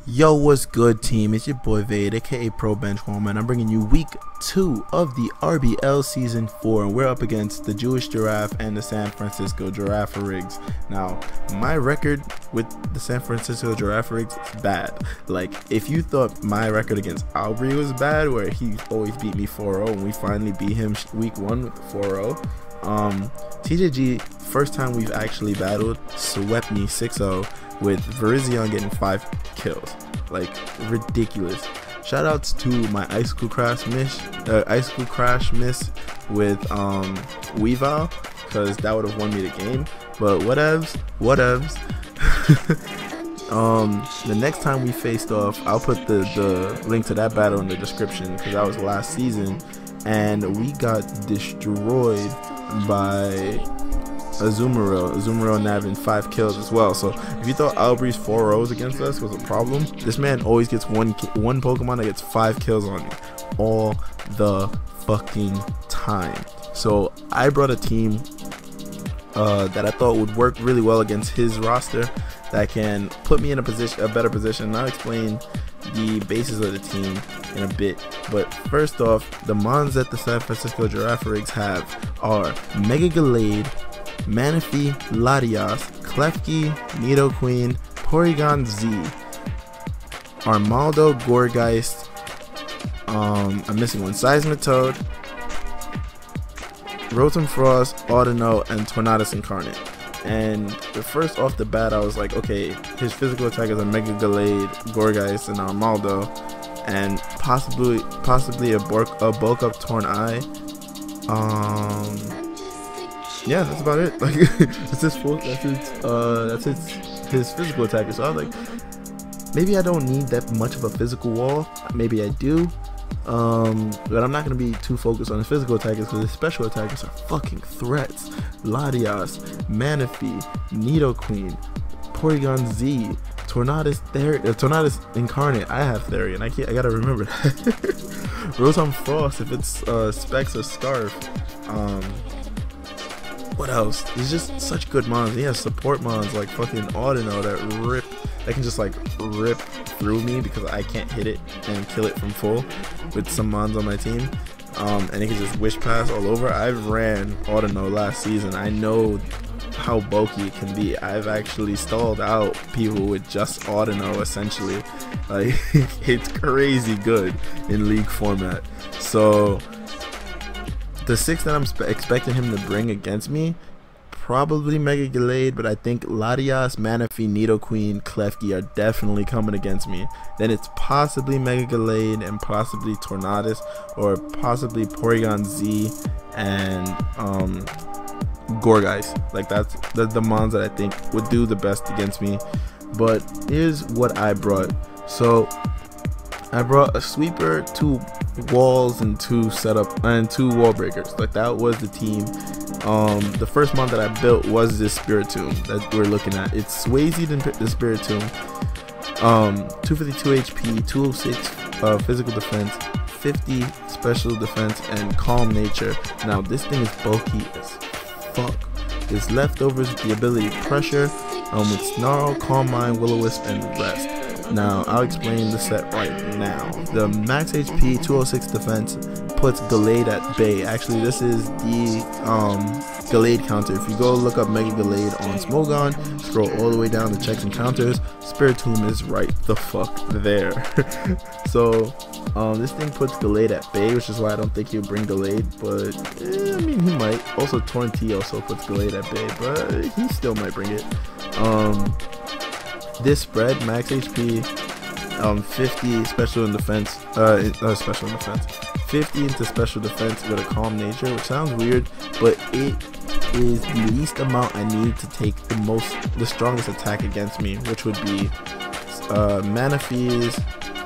Yo, what's good, team? It's your boy Vade, aka Pro Benchwarmer, and I'm bringing you week 2 of the RBL season 4, and we're up against the Jewish Giraffe and the San Francisco Girafarigs. Now, my record with the San Francisco Girafarigs is bad. Like, if you thought my record against Aubrey was bad, where he always beat me 4-0, and we finally beat him week 1 with 4-0, TJG, first time we've actually battled, swept me 6-0 with Verizion getting 5 kills. Like, ridiculous. Shoutouts to my icicle crash miss with Weavile, because that would have won me the game. But whatevs. The next time we faced off, I'll put the link to that battle in the description, because that was last season, and we got destroyed by Azumarill nabbing 5 kills as well. So if you thought Aubrey's 4-0s against us was a problem, this man always gets one Pokemon that gets 5 kills on you all the fucking time. So I brought a team that I thought would work really well against his roster, that can put me in a better position. And I'll explain the basis of the team in a bit. But first off, the mons that the San Francisco Girafarigs have are Mega Gallade, Manaphy, Latias, Klefki, Nidoqueen, Porygon Z, Armaldo, Gourgeist, I'm missing one, Seismitoad, Rotom Frost, Audino, and Tornadus Incarnate. And the first off the bat, I was like, okay, his physical attackers are Mega Gallade, Gourgeist, and Armaldo, and possibly a bulk up Torn Eye. Yeah, that's about it. Like, that's his physical attacker. So I was like, maybe I don't need that much of a physical wall. Maybe I do. But I'm not gonna be too focused on his physical attackers, because his special attackers are fucking threats. Latias, Manaphy, Nidoqueen, Porygon Z, Tornadus Incarnate. I have Therian. I gotta remember that. Rotom Frost, if it's Specs or Scarf. What else? There's just such good mons. He has support mons like fucking Audino that can just like rip through me because I can't hit it and kill it from full with some mons on my team. And he can just wish pass all over. I've ran Audino last season. I know how bulky it can be. I've actually stalled out people with just Audino essentially. Like, it's crazy good in league format. So the 6 that I'm expecting him to bring against me, probably Mega Gallade, but I think Latias, Manaphy, Nidoqueen, Klefki are definitely coming against me. Then it's possibly Mega Gallade and possibly Tornadus, or possibly Porygon Z and Gourgeist. Like, that's the mons that I think would do the best against me. But here's what I brought. So I brought a sweeper, 2 walls, and 2 setup and 2 wall breakers. Like, that was the team. The first mon that I built was this Spiritomb that we're looking at. It's Swayze the Spiritomb. 252 HP, 206 physical defense, 50 special defense, and calm nature. Now this thing is bulky as fuck. Its leftovers with the ability pressure, with Snarl, Calm Mind, Will-O-Wisp, and Rest. Now, I'll explain the set right now. The max HP, 206 defense, puts Gallade at bay. Actually, this is the Gallade counter. If you go look up Mega Gallade on Smogon, scroll all the way down to checks and counters, Spiritomb is right the fuck there. So, this thing puts Gallade at bay, which is why I don't think he'll bring Gallade, but I mean, he might. Also, Tornti also puts Gallade at bay, but he still might bring it. This spread, max HP, 50 special and defense, 50 into special defense with a calm nature, which sounds weird, but it is the least amount I need to take the strongest attack against me, which would be Manaphy's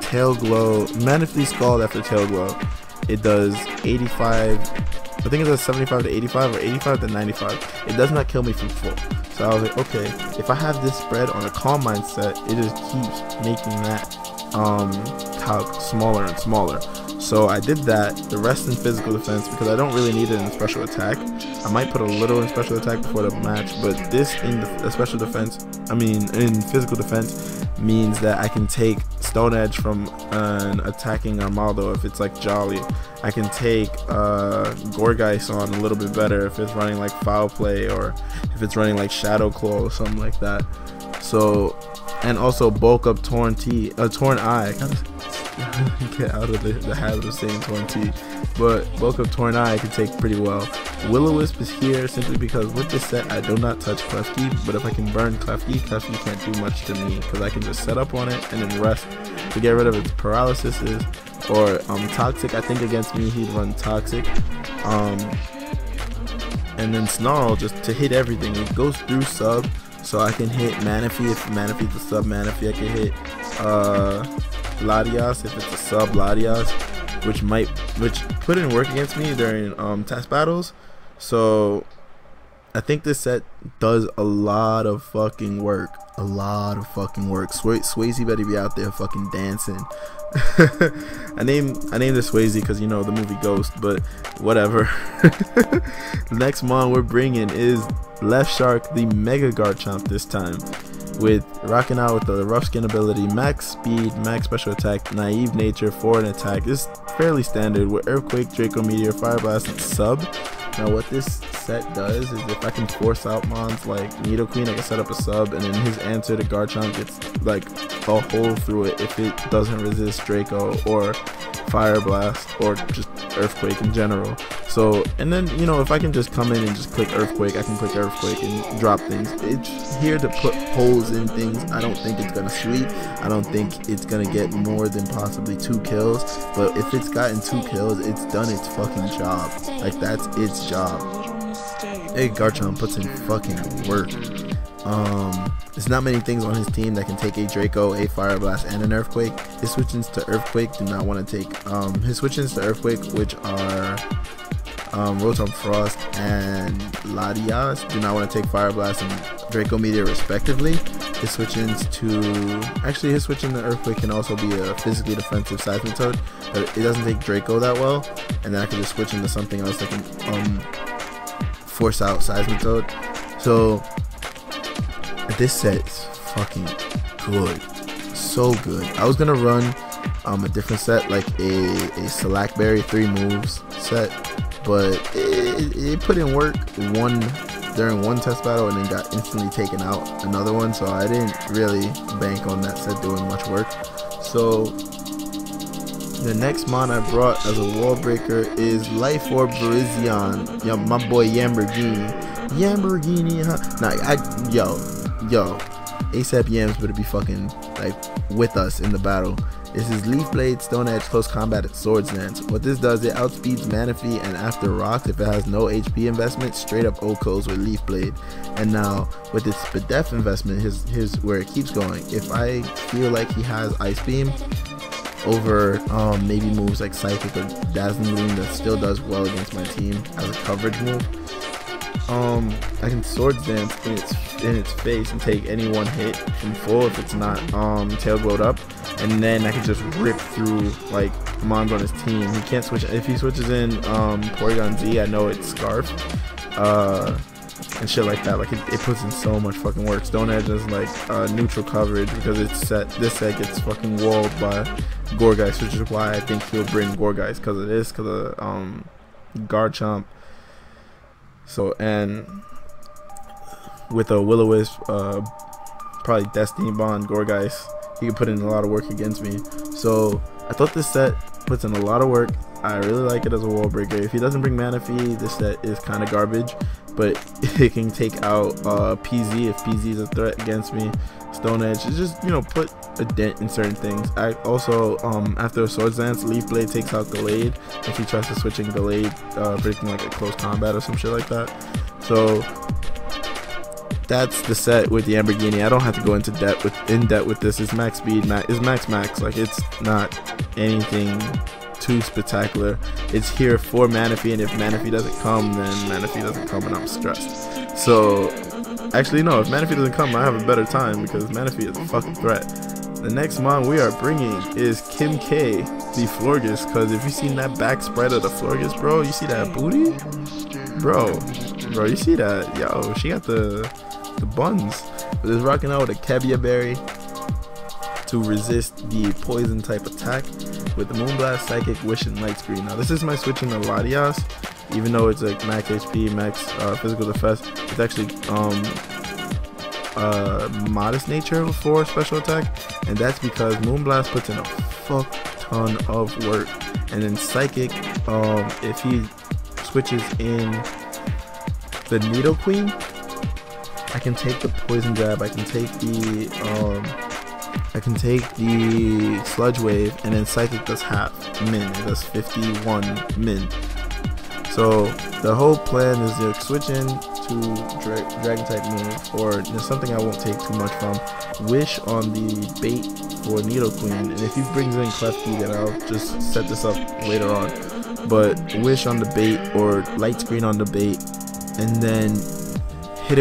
Tail Glow, Manaphy's Scald after Tail Glow. It does 85, I think it does 75 to 85 or 85 to 95. It does not kill me from full. So I was like, okay, if I have this spread on a Calm Mind set, it just keeps making that calc smaller and smaller. So I did that, the rest in physical defense, because I don't really need it in special attack. I might put a little in special attack before the match, but this in the special defense, in physical defense, means that I can take Stone Edge from an attacking Armaldo if it's like Jolly. I can take Gorgeist on a little bit better if it's running like Foul Play, or if it's running like Shadow Claw or something like that. So, and also bulk up Torn Eye. I gotta get out of the habit of saying Torn T, but bulk up Torn Eye I can take pretty well. Will-O-Wisp is here simply because with this set I do not touch Klefki, but if I can burn Klefki, Klefki can't do much to me because I can just set up on it and then rest to get rid of its paralysis or Toxic. I think against me he'd run Toxic, and then Snarl just to hit everything. It goes through sub, so I can hit Manaphy if Manaphy's a sub Manaphy. I can hit Latias if it's a sub Latias, which put in work against me during test battles. So I think this set does a lot of fucking work. Swayze better be out there fucking dancing. I named this Swayze because, you know, the movie Ghost, but whatever. The next mon we're bringing is Left Shark, the Mega Garchomp this time, with rocking out with the rough skin ability, max speed, max special attack, naive nature, forward attack. This is fairly standard with Earthquake, Draco Meteor, Fire Blast, and sub. Now what this set does is if I can force out mons like Nidoqueen, I can set up a sub, and then his answer to Garchomp gets like a hole through it if it doesn't resist Draco or Fire Blast or just Earthquake in general. So, and then, you know, if I can just come in and just click Earthquake, I can click Earthquake and drop things. It's here to put holes in things. I don't think it's gonna sweep. I don't think it's gonna get more than possibly 2 kills. But if it's gotten 2 kills, it's done its fucking job. Like, that's its job. Hey, Garchomp puts in fucking work. There's not many things on his team that can take a Draco, a Fire Blast, and an Earthquake. His switch-ins to Earthquake do not want to take his switch-ins to Earthquake, which are Rotom Frost and Latias, do not want to take Fire Blast and Draco Meteor respectively. His switch-ins to his switch-in to Earthquake can also be a physically defensive Seismitoad, but it doesn't take Draco that well, and then I can just switch into something else that can force out Seismitoad. So this set is fucking good, so good. I was gonna run a different set, like a Slackberry 3 moves set, but it put in work during one test battle and then got instantly taken out another one, so I didn't really bank on that set doing much work. So the next mon I brought as a wall breaker is Life Orb Virizion. Yo, my boy Lamborghini, huh? Nah, yo, ASAP Yams better be fucking like with us in the battle. This is Leaf Blade, Stone Edge, Close Combat, and Swords Dance. What this does, it outspeeds Manaphy, and after rocks, if it has no HP investment, straight up OHKOs with Leaf Blade. And now with its Spadef investment, here's where it keeps going. If I feel like he has Ice Beam over maybe moves like Psychic or Dazzling Gleam that still does well against my team as a coverage move, I can Swords Dance in its face and take any one hit from full if it's not tail glowed up, and then I can just rip through like mons on his team. He can't switch if he switches in Porygon Z. I know it's Scarf and shit like that. Like it puts in so much fucking work. Stone Edge is like neutral coverage because this set gets fucking walled by Gorgeist, which is why I think he'll bring Gorgeist because of Garchomp. So, and with a Will-O-Wisp, probably Destiny Bond, Gorgeist, he can put in a lot of work against me. So I thought this set puts in a lot of work. I really like it as a wall breaker. If he doesn't bring Manaphy, this set is kind of garbage, but it can take out PZ if PZ is a threat against me. Stone Edge is just, you know, put a dent in certain things. I also after a Swords Dance, Leaf Blade takes out Gallade if he tries to switch in Gallade, predicting like a close combat or some shit like that. So that's the set with the Lamborghini. I don't have to go into in depth with this. It's max speed, max. Like, it's not anything too spectacular. It's here for Manaphy, and if Manaphy doesn't come, then Manaphy doesn't come, and I'm stressed. So actually, no, if Manaphy doesn't come, I have a better time because Manaphy is a fucking threat. The next mon we are bringing is Kim K, the Florges, because if you seen that back spread of the Florges, bro, you see that booty? Bro, you see that? Yo, she got the buns. But it's rocking out with a Kebia Berry, to resist the poison type attack with the Moonblast, Psychic, Wish, and Light Screen. Now this is my switching to Latias, even though it's like max HP, max physical defense. It's actually modest nature for special attack, and that's because Moonblast puts in a fuck ton of work. And then Psychic, if he switches in the Needle Queen, I can take the Poison Jab, I can take the Sludge Wave, and then Psychic does half min. It does 51 min. So the whole plan is to switch in to Dragon type move, or something I won't take too much from. Wish on the bait for Needle Queen, and if he brings in Klefki, then I'll just set this up later on. But Wish on the bait or Light Screen on the bait, and then hit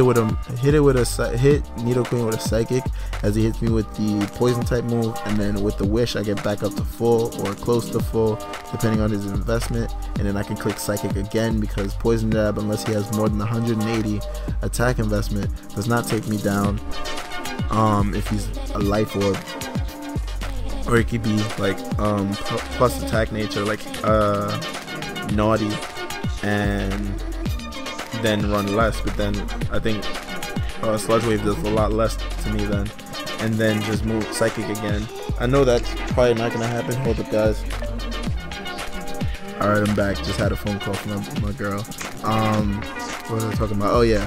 Needle Queen with a Psychic as he hits me with the Poison type move, and then with the Wish I get back up to full or close to full depending on his investment, and then I can click Psychic again because Poison Jab, unless he has more than 180 attack investment, does not take me down if he's a Life Orb. Or it could be like plus attack nature, like Naughty, and then run less. But then I think Sludge Wave does a lot less to me then, and then just move Psychic again. I know that's probably not gonna happen. Hold up, guys. All right, I'm back. Just had a phone call from my girl. What was I talking about? Oh yeah.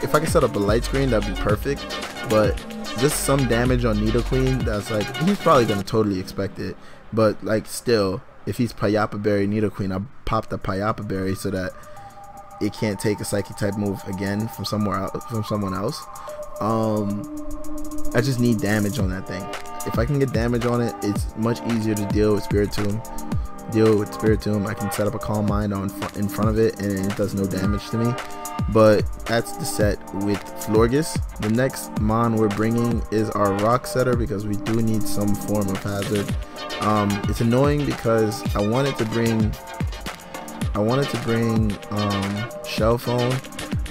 If I could set up a Light Screen, that'd be perfect. But just some damage on Needle Queen, that's like, he's probably gonna totally expect it, but like still, if he's Payapa Berry Needle Queen, I pop the Payapa Berry so that it can't take a Psychic type move again from someone else. I just need damage on that thing. If I can get damage on it, it's much easier to deal with Spiritomb. I can set up a Calm Mind in front of it, and it does no damage to me. But that's the set with Florges. The next mon we're bringing is our Rock Setter, because we do need some form of hazard. It's annoying because I wanted to bring Shell Phone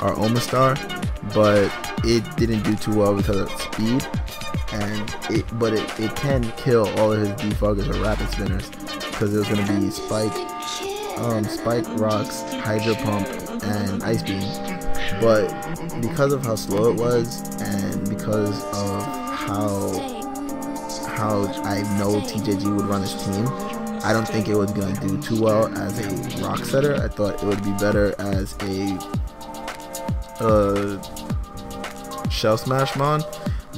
or Omastar, but it didn't do too well because of speed, and it can kill all of his defoggers or rapid spinners, because it was going to be Spike, Rocks, Hydro Pump, and Ice Beam. But because of how slow it was, and because of how I know TJG would run his team, I don't think it was going to do too well as a Rock Setter. I thought it would be better as a Shell Smash mon,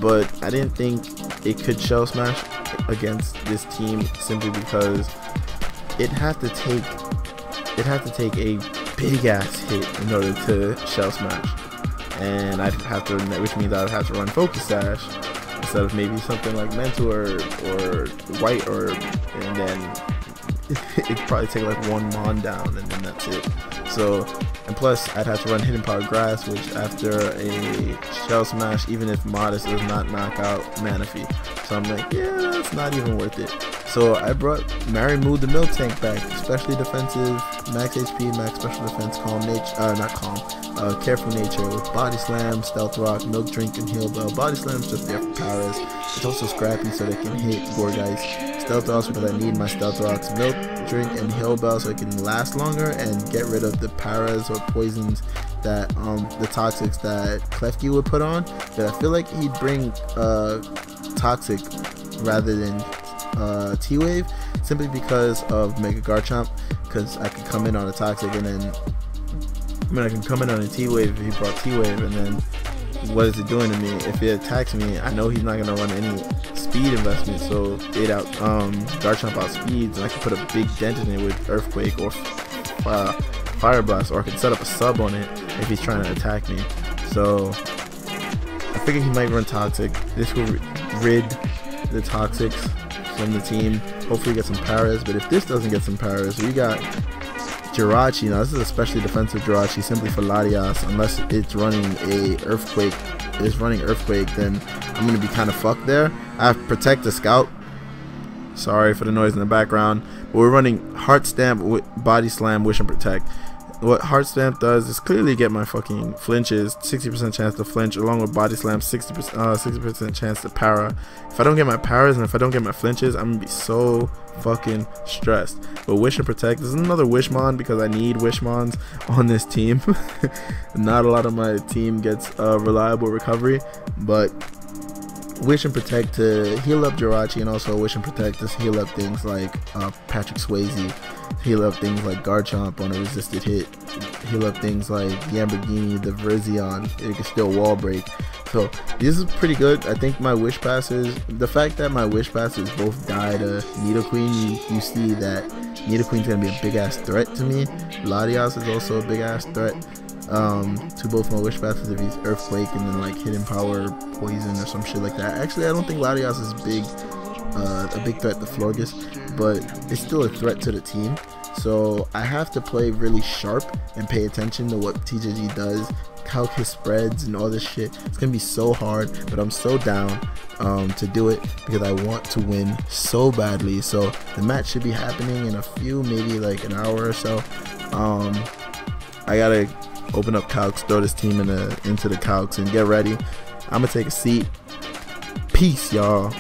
but I didn't think it could Shell Smash against this team, simply because it had to take a big ass hit in order to Shell Smash, and which means I'd have to run Focus Sash instead of maybe something like Mentor or White Herb, and then it'd probably take like one mon down, and then that's it. So, and plus I'd have to run Hidden Power Grass, which after a Shell Smash, even if Modest does not knock out Manaphy, so I'm like, yeah, that's not even worth it. So I brought Marimu the Milk Tank back, especially defensive, max HP, max special defense, careful nature with Body Slam, Stealth Rock, Milk Drink, and Heal Bell. Body Slam's just there for Paras. It's also scrappy so they can hit Gourgeist. Stealth Rocks because I need my Stealth Rocks, Milk Drink, and Heal Bell so it can last longer and get rid of the Paras or poisons that the Toxics that Klefki would put on. But I feel like he'd bring Toxic rather than T-Wave, simply because of Mega Garchomp, because I could come in on a Toxic, and then I can come in on a T-Wave if he brought T-Wave, and then what is it doing to me? If it attacks me, I know he's not going to run any speed investment, so it Garchomp out speeds, and I can put a big dent in it with Earthquake or Fire Blast, or I can set up a sub on it if he's trying to attack me. So I figured he might run Toxic. This will rid the Toxics from the team, hopefully get some Paras. But if this doesn't get some Paras, we got Jirachi. Now this is a specially defensive Jirachi simply for Latias, unless it's running a Earthquake. If it's running Earthquake, then I'm going to be kind of fucked there. I have Protect the Scout. Sorry for the noise in the background. But we're running Heart Stamp, Body Slam, Wish, and Protect. what Heart Stamp does is clearly get my fucking flinches, 60% chance to flinch, along with Body Slam, 60% chance to para. If I don't get my paras and if I don't get my flinches, I'm gonna be so fucking stressed. But Wish and Protect, this is another Wishmon because I need Wishmons on this team. Not a lot of my team gets reliable recovery, but Wish and Protect to heal up Jirachi, and also Wish and Protect to heal up things like Patrick Swayze, heal up things like Garchomp on a resisted hit, heal up things like Lamborghini, the Virizion, it can still wall break. So this is pretty good. I think my Wish Passes, the fact that my Wish Passes both die to Nidoqueen, you see that Nidoqueen's gonna be a big ass threat to me. Latias is also a big ass threat to both my Wish Passes if he's Earthquake and then like Hidden Power, Poison or some shit like that. Actually, I don't think Latias is a big threat to Florges, but it's still a threat to the team. So I have to play really sharp and pay attention to what TJG does, calc his spreads and all this shit. It's gonna be so hard, but I'm so down to do it because I want to win so badly. So the match should be happening in a few, maybe like an hour or so. I gotta open up calcs, throw this team into the calcs and get ready. I'm gonna take a seat. Peace, y'all.